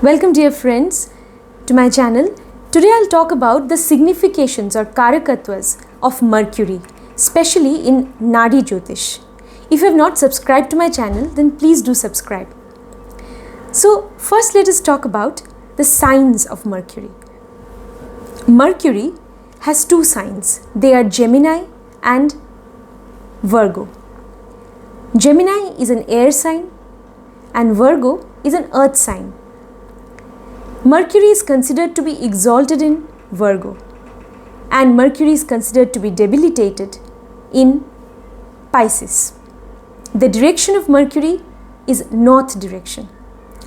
Welcome dear friends to my channel. Today I'll talk about the significations or karakatwas of Mercury, especially in Nadi Jyotish. If you have not subscribed to my channel, then please do subscribe. So first let us talk about the signs of Mercury. Mercury has two signs. They are Gemini and Virgo. Gemini is an air sign and Virgo is an earth sign. Mercury is considered to be exalted in Virgo and Mercury is considered to be debilitated in Pisces. The direction of Mercury is north direction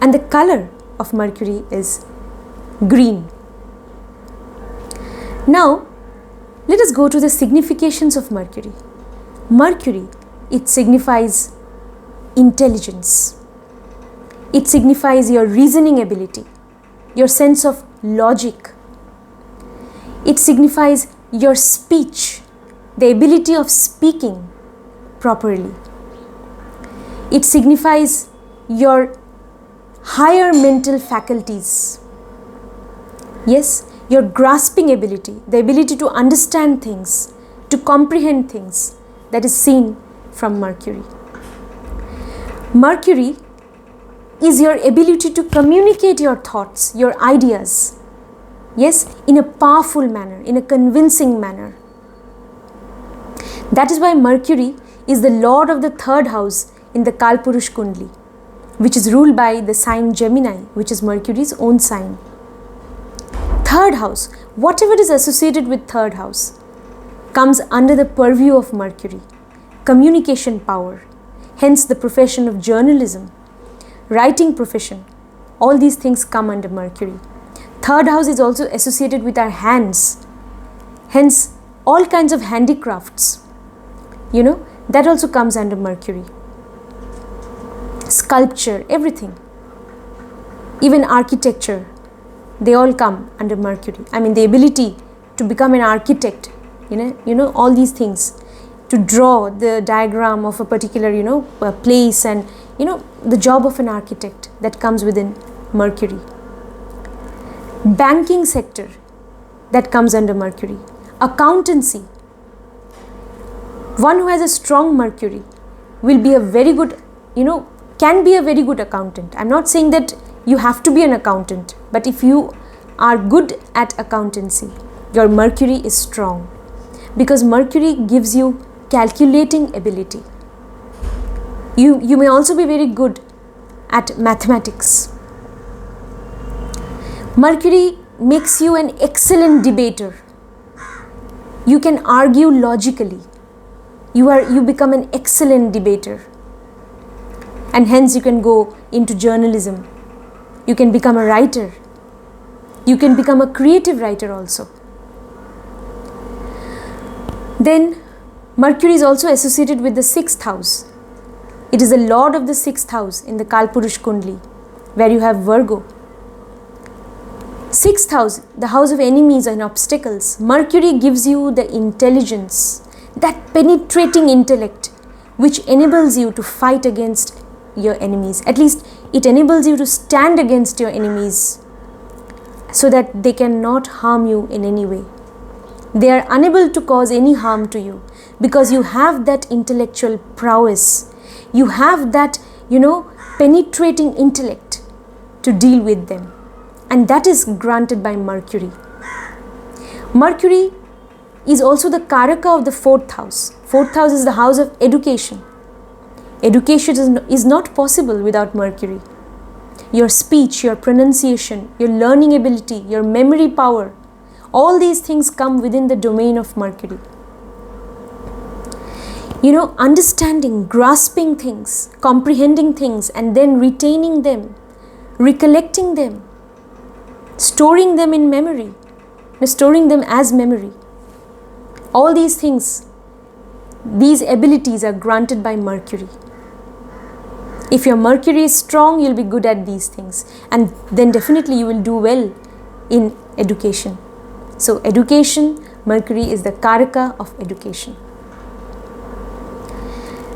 and the color of Mercury is green. Now let us go to the significations of Mercury. Mercury, it signifies intelligence. It signifies your reasoning ability, your sense of logic. It signifies your speech, the ability of speaking properly. It signifies your higher mental faculties. Yes, your grasping ability, the ability to understand things, to comprehend things, that is seen from Mercury. Mercury is your ability to communicate your thoughts, your ideas, yes, in a powerful manner, in a convincing manner. That is why Mercury is the lord of the third house in the Kalpurush Kundli, which is ruled by the sign Gemini, which is Mercury's own sign. Third house, whatever is associated with third house, comes under the purview of Mercury. Communication power, hence the profession of journalism, writing profession, all these things come under Mercury. Third house is also associated with our hands, hence all kinds of handicrafts, that also comes under Mercury. Sculpture, everything, even architecture, they all come under Mercury. I mean, the ability to become an architect, all these things, to draw the diagram of a particular, a place, and the job of an architect, that comes within Mercury. Banking sector, that comes under Mercury. Accountancy, one who has a strong Mercury will be a very good, can be a very good accountant. I'm not saying that you have to be an accountant, but if you are good at accountancy, your Mercury is strong, because Mercury gives you calculating ability. You may also be very good at mathematics. Mercury makes you an excellent debater. You can argue logically. You become an excellent debater. And hence you can go into journalism. You can become a writer. You can become a creative writer also. Then Mercury is also associated with the 6th house. It is the lord of the 6th house in the Kalpurush Kundli, where you have Virgo. 6th house, the house of enemies and obstacles. Mercury gives you the intelligence, that penetrating intellect, which enables you to fight against your enemies. At least it enables you to stand against your enemies so that they cannot harm you in any way. They are unable to cause any harm to you because you have that intellectual prowess. You have that, penetrating intellect to deal with them. And that is granted by Mercury. Mercury is also the Karaka of the 4th house. 4th house is the house of education. Education is not possible without Mercury. Your speech, your pronunciation, your learning ability, your memory power, all these things come within the domain of Mercury. Understanding, grasping things, comprehending things, and then retaining them, recollecting them, storing them in memory, storing them as memory. All these things, these abilities are granted by Mercury. If your Mercury is strong, you'll be good at these things, and then definitely you will do well in education. So education, Mercury is the Karaka of education.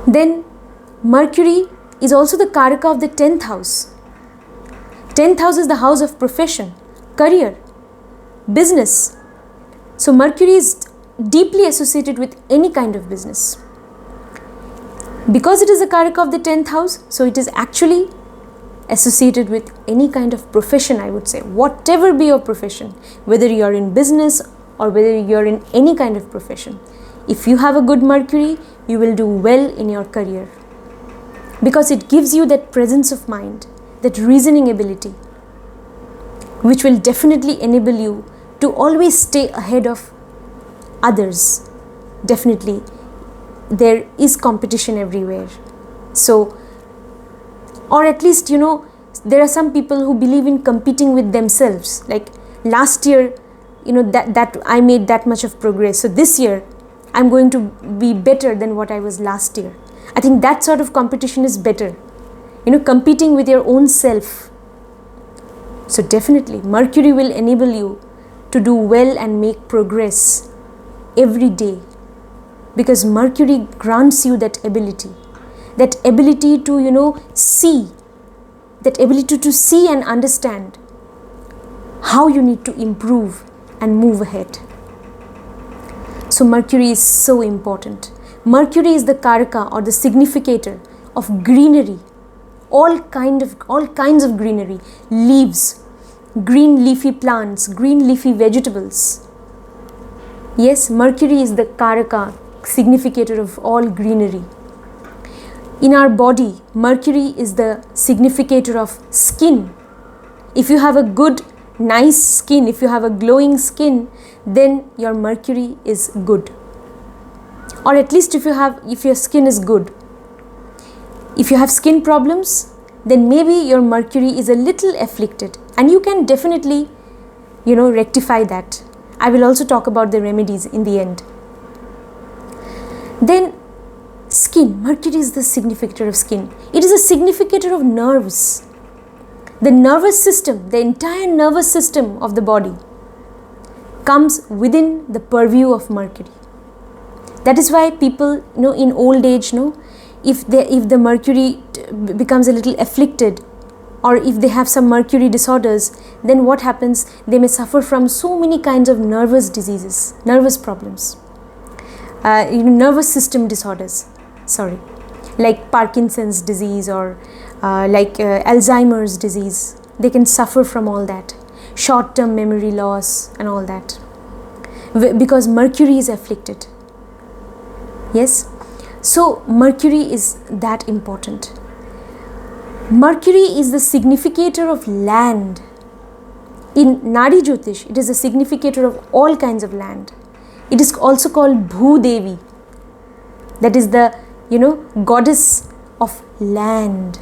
Then Mercury is also the Karaka of the 10th house. 10th house is the house of profession, career, business. So Mercury is deeply associated with any kind of business. Because it is a Karaka of the 10th house, so it is actually associated with any kind of profession, I would say. Whatever be your profession, whether you are in business or whether you are in any kind of profession, if you have a good Mercury, you will do well in your career. Because it gives you that presence of mind, that reasoning ability, which will definitely enable you to always stay ahead of others. Definitely, there is competition everywhere. So, or at least, there are some people who believe in competing with themselves. Like last year, that I made that much of progress. So this year, I'm going to be better than what I was last year. I think that sort of competition is better. Competing with your own self. So definitely, Mercury will enable you to do well and make progress every day. Because Mercury grants you that ability to, see, that ability to see and understand how you need to improve and move ahead. So Mercury is so important. Mercury is the Karaka or the significator of greenery, all kinds of greenery, leaves, green leafy plants, green leafy vegetables. Yes, Mercury is the Karaka, significator of all greenery. In our body, Mercury is the significator of skin. If you have a good, nice skin, if you have a glowing skin, then your Mercury is good. Or at least if your skin is good. If you have skin problems, then maybe your Mercury is a little afflicted, and you can definitely, rectify that. I will also talk about the remedies in the end. Then skin. Mercury is the significator of skin. It is a significator of nerves. The nervous system, the entire nervous system of the body comes within the purview of Mercury. That is why people, in old age, if the Mercury becomes a little afflicted, or if they have some Mercury disorders, then what happens? They may suffer from so many kinds of nervous diseases, nervous problems, nervous system disorders. Like Parkinson's disease or Alzheimer's disease. They can suffer from all that, short-term memory loss and all that, because Mercury is afflicted. Yes, so Mercury is that important. Mercury is the significator of land. In Nadi Jyotish, it is the significator of all kinds of land. It is also called Bhudevi. That is the, goddess of land.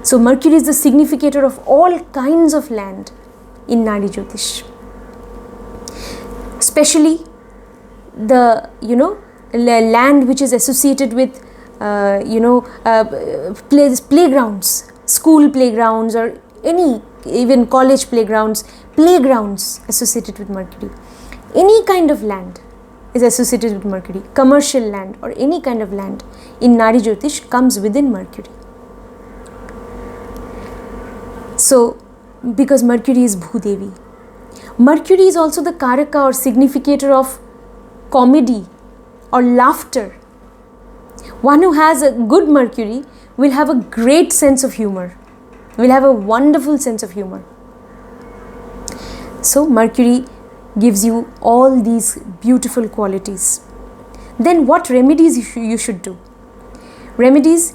So Mercury is the significator of all kinds of land in Nadi Jyotish. Especially the, land which is associated with, playgrounds, school playgrounds, or even college playgrounds associated with Mercury. Any kind of land is associated with Mercury. Commercial land or any kind of land in Nadi Jyotish comes within Mercury. So, because Mercury is Bhudevi. Mercury is also the Karaka or significator of comedy or laughter. One who has a good Mercury will have a great sense of humor, will have a wonderful sense of humor. So Mercury gives you all these beautiful qualities. Then what remedies you should do? Remedies,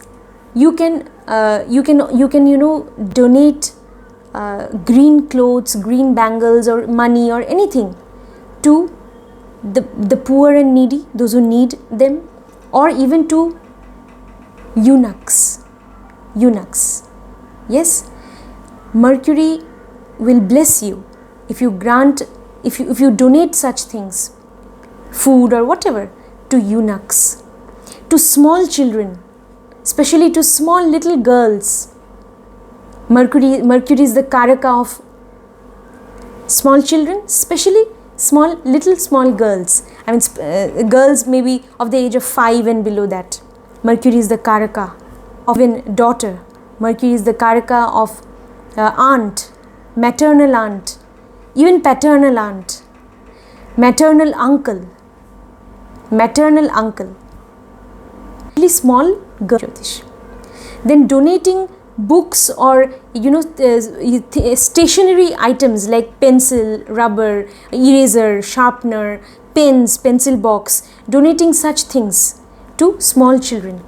you can donate green clothes, green bangles, or money, or anything to the poor and needy, those who need them, or even to eunuchs. Yes, Mercury will bless you if you donate such things, food or whatever, to eunuchs, to small children, especially to small little girls. Mercury is the Karaka of small children, especially small girls. I mean, girls maybe of the age of 5 and below that. Mercury is the Karaka of a daughter. Mercury is the Karaka of aunt, maternal aunt, even paternal aunt, maternal uncle, really small girl Jyotish. Then donating books or stationery items like pencil, rubber, eraser, sharpener, pens, pencil box, donating such things to small children,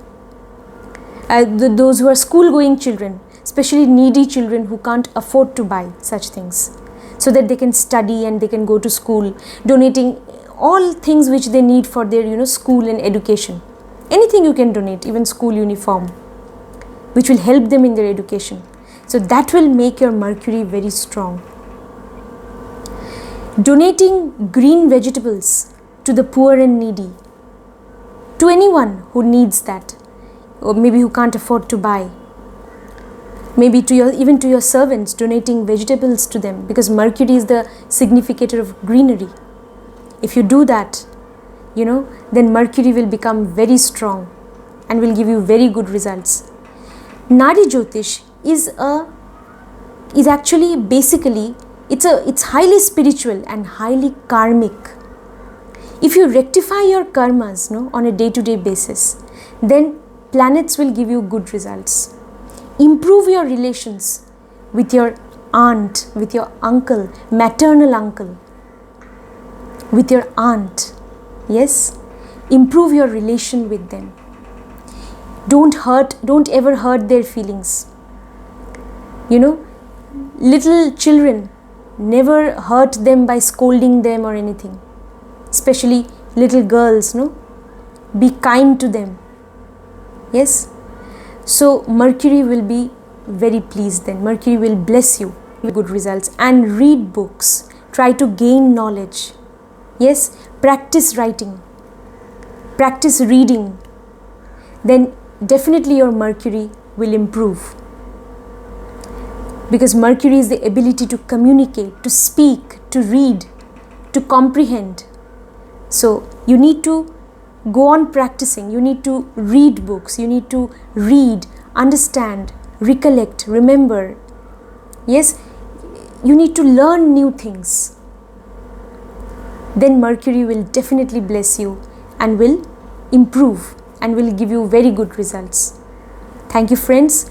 those who are school going children, especially needy children who can't afford to buy such things, so that they can study and they can go to school, donating all things which they need for their school and education. Anything you can donate, even school uniform, which will help them in their education. So that will make your Mercury very strong. Donating green vegetables to the poor and needy, to anyone who needs that, or maybe who can't afford to buy. Maybe even to your servants, donating vegetables to them, because Mercury is the significator of greenery. If you do that, then Mercury will become very strong and will give you very good results. Nadi Jyotish is actually basically it's highly spiritual and highly karmic. If you rectify your karmas on a day-to-day basis, then planets will give you good results. Improve your relations with your aunt, with your uncle, maternal uncle, with your aunt. Yes, improve your relation with them. Don't ever hurt their feelings. Little children, never hurt them by scolding them or anything. Especially little girls, be kind to them. Yes. So Mercury will be very pleased then. Mercury will bless you with good results. And read books. Try to gain knowledge. Yes, practice writing. Practice reading. Then definitely your Mercury will improve. Because Mercury is the ability to communicate, to speak, to read, to comprehend. So you need to go on practicing. You need to read books. You need to read, understand, recollect, remember. Yes, you need to learn new things. Then Mercury will definitely bless you and will improve and will give you very good results. Thank you, friends.